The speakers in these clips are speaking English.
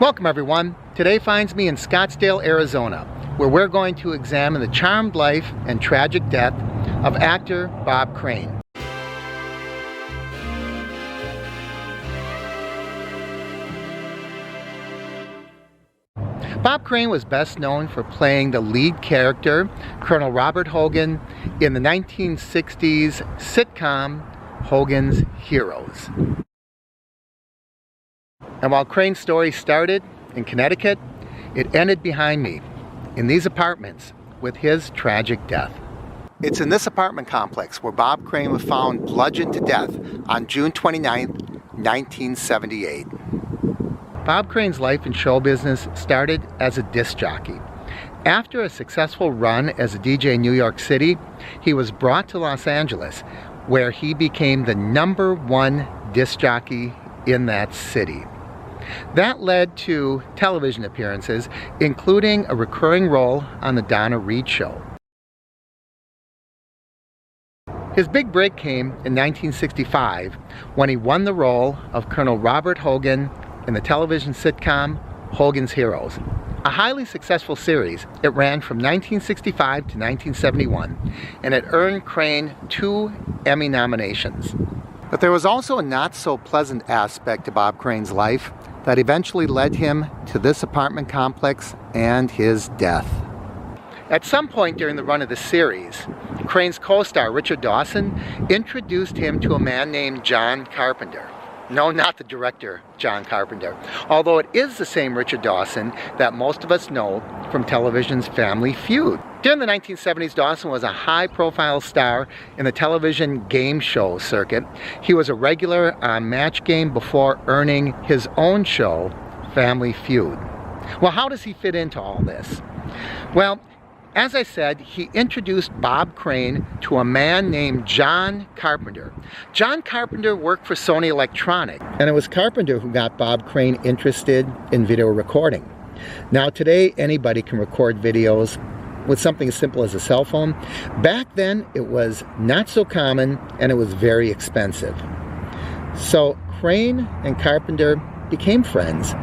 Welcome everyone. Today finds me in Scottsdale, Arizona, where we're going to examine the charmed life and tragic death of actor Bob Crane. Bob Crane was best known for playing the lead character, Colonel Robert Hogan, in the 1960s sitcom Hogan's Heroes. And while Crane's story started in Connecticut, it ended behind me, in these apartments, with his tragic death. It's in this apartment complex where Bob Crane was found bludgeoned to death on June 29, 1978. Bob Crane's life in show business started as a disc jockey. After a successful run as a DJ in New York City, he was brought to Los Angeles, where he became the #1 disc jockey in that city. That led to television appearances, including a recurring role on The Donna Reed Show. His big break came in 1965 when he won the role of Colonel Robert Hogan in the television sitcom Hogan's Heroes. A highly successful series, it ran from 1965 to 1971, and it earned Crane 2 Emmy nominations. But there was also a not-so-pleasant aspect to Bob Crane's life that eventually led him to this apartment complex and his death. At some point during the run of the series, Crane's co-star Richard Dawson introduced him to a man named John Carpenter. No, not the director, John Carpenter, although it is the same Richard Dawson that most of us know from television's Family Feud. During the 1970s, Dawson was a high-profile star in the television game show circuit. He was a regular on Match Game before earning his own show, Family Feud. Well, how does he fit into all this? Well, as I said, he introduced Bob Crane to a man named John Carpenter. John Carpenter worked for Sony Electronic, and it was Carpenter who got Bob Crane interested in video recording. Now today, anybody can record videos with something as simple as a cell phone. Back then, it was not so common, and it was very expensive. So Crane and Carpenter became friends,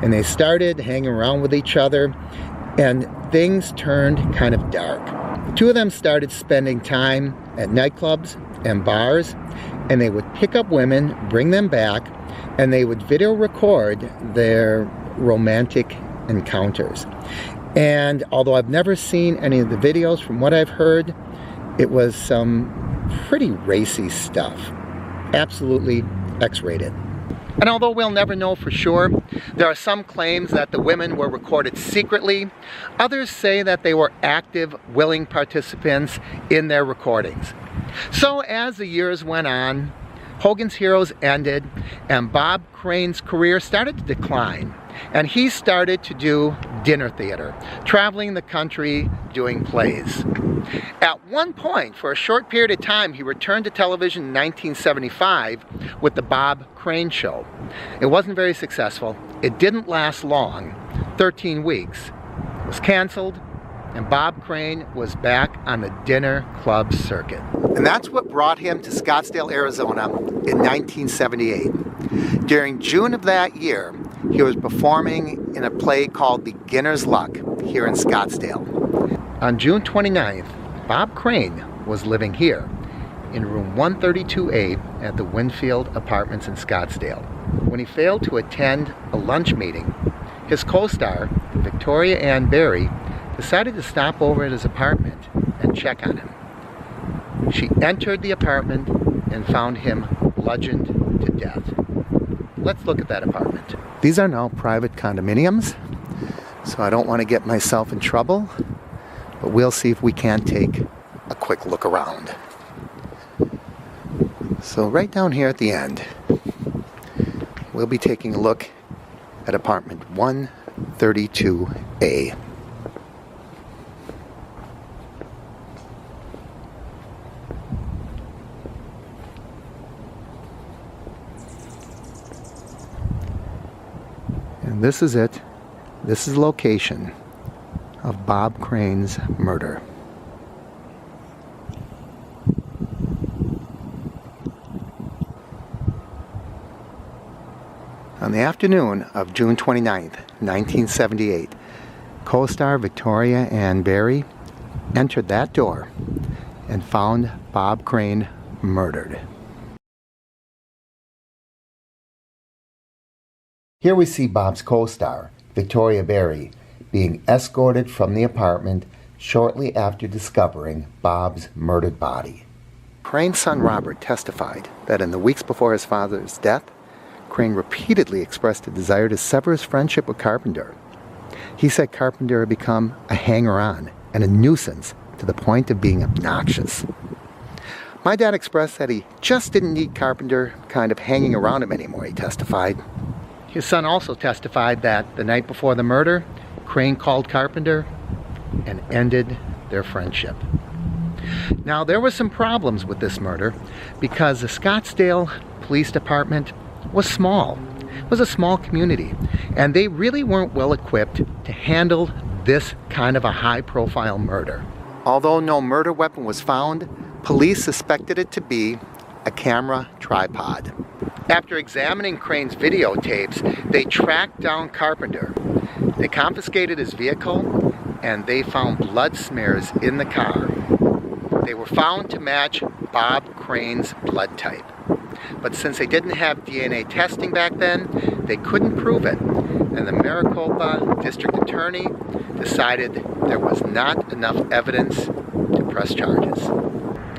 and they started hanging around with each other, and things turned kind of dark. The two of them started spending time at nightclubs and bars, and they would pick up women, bring them back, and they would video record their romantic encounters. And although I've never seen any of the videos, from what I've heard, it was some pretty racy stuff. Absolutely X-rated. And although we'll never know for sure, there are some claims that the women were recorded secretly. Others say that they were active, willing participants in their recordings. So as the years went on, Hogan's Heroes ended, and Bob Crane's career started to decline. And he started to do dinner theater, traveling the country doing plays. At one point, for a short period of time, he returned to television in 1975 with the Bob Crane Show. It wasn't very successful. It didn't last long, 13 weeks. It was canceled, and Bob Crane was back on the dinner club circuit. And that's what brought him to Scottsdale, Arizona in 1978. During June of that year, he was performing in a play called Beginner's Luck here in Scottsdale. On June 29th, Bob Crane was living here in room 132A at the Winfield Apartments in Scottsdale. When he failed to attend a lunch meeting, his co-star, Victoria Ann Berry, decided to stop over at his apartment and check on him. She entered the apartment and found him bludgeoned to death. Let's look at that apartment. These are now private condominiums, so I don't want to get myself in trouble, but we'll see if we can't take a quick look around. So right down here at the end, we'll be taking a look at apartment 132A. And this is it. This is the location of Bob Crane's murder. On the afternoon of June 29th, 1978, co-star Victoria Ann Barry entered that door and found Bob Crane murdered. Here we see Bob's co-star, Victoria Barry, being escorted from the apartment shortly after discovering Bob's murdered body. Crane's son Robert testified that in the weeks before his father's death, Crane repeatedly expressed a desire to sever his friendship with Carpenter. He said Carpenter had become a hanger-on and a nuisance to the point of being obnoxious. My dad expressed that he just didn't need Carpenter kind of hanging around him anymore, he testified. His son also testified that the night before the murder, Crane called Carpenter and ended their friendship. Now, there were some problems with this murder because the Scottsdale Police Department was small. It was a small community, and they really weren't well equipped to handle this kind of a high-profile murder. Although no murder weapon was found, police suspected it to be a camera tripod. After examining Crane's videotapes, they tracked down Carpenter. They confiscated his vehicle, and they found blood smears in the car. They were found to match Bob Crane's blood type. But since they didn't have DNA testing back then, they couldn't prove it. And the Maricopa District Attorney decided there was not enough evidence to press charges.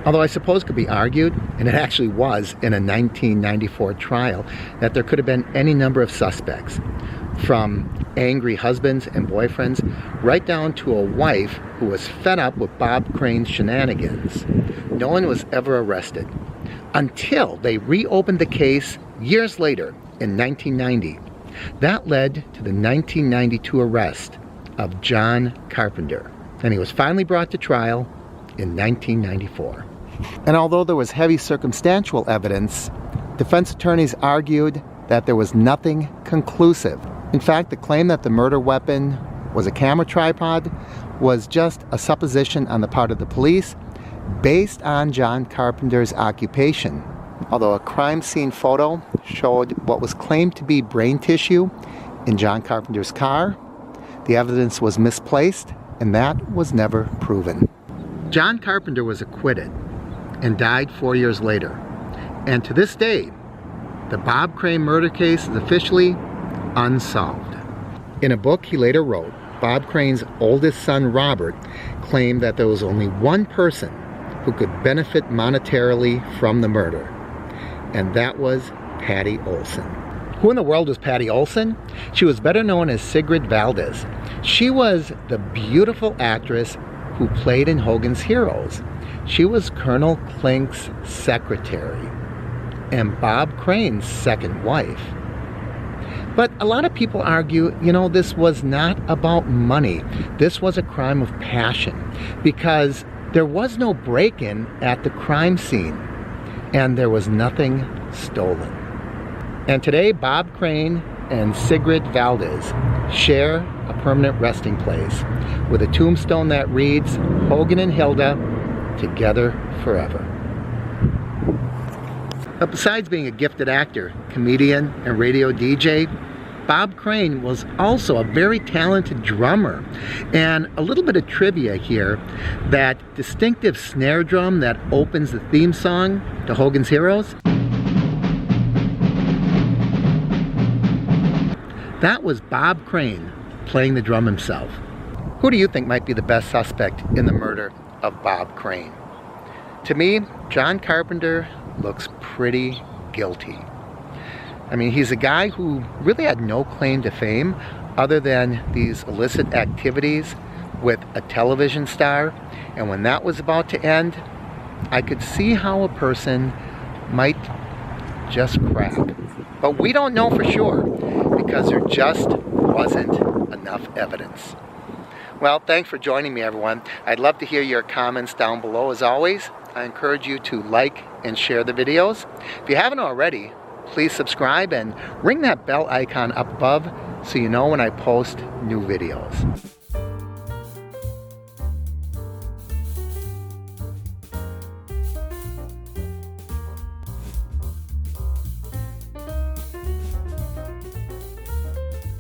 Although I suppose it could be argued, and it actually was in a 1994 trial, that there could have been any number of suspects, from angry husbands and boyfriends right down to a wife who was fed up with Bob Crane's shenanigans. No one was ever arrested until they reopened the case years later in 1990. That led to the 1992 arrest of John Carpenter, and he was finally brought to trial in 1994. And although there was heavy circumstantial evidence, defense attorneys argued that there was nothing conclusive. In fact, the claim that the murder weapon was a camera tripod was just a supposition on the part of the police based on John Carpenter's occupation. Although a crime scene photo showed what was claimed to be brain tissue in John Carpenter's car, the evidence was misplaced, and that was never proven. John Carpenter was acquitted and died 4 years later. And to this day, the Bob Crane murder case is officially unsolved. In a book he later wrote, Bob Crane's oldest son, Robert, claimed that there was only one person who could benefit monetarily from the murder, and that was Patty Olson. Who in the world was Patty Olson? She was better known as Sigrid Valdez. She was the beautiful actress who played in Hogan's Heroes. She was Colonel Klink's secretary and Bob Crane's second wife. But a lot of people argue, this was not about money. This was a crime of passion because there was no break-in at the crime scene and there was nothing stolen. And today, Bob Crane and Sigrid Valdez share a permanent resting place with a tombstone that reads, Hogan and Hilda, together forever. But besides being a gifted actor, comedian, and radio DJ, Bob Crane was also a very talented drummer. And a little bit of trivia here, that distinctive snare drum that opens the theme song to Hogan's Heroes, that was Bob Crane playing the drum himself. Who do you think might be the best suspect in the murder of Bob Crane? To me, John Carpenter looks pretty guilty. I mean, he's a guy who really had no claim to fame other than these illicit activities with a television star. And when that was about to end, I could see how a person might just crack. But we don't know for sure because there just wasn't enough evidence. Well, thanks for joining me, everyone. I'd love to hear your comments down below. As always, I encourage you to like and share the videos. If you haven't already, please subscribe and ring that bell icon up above so you know when I post new videos.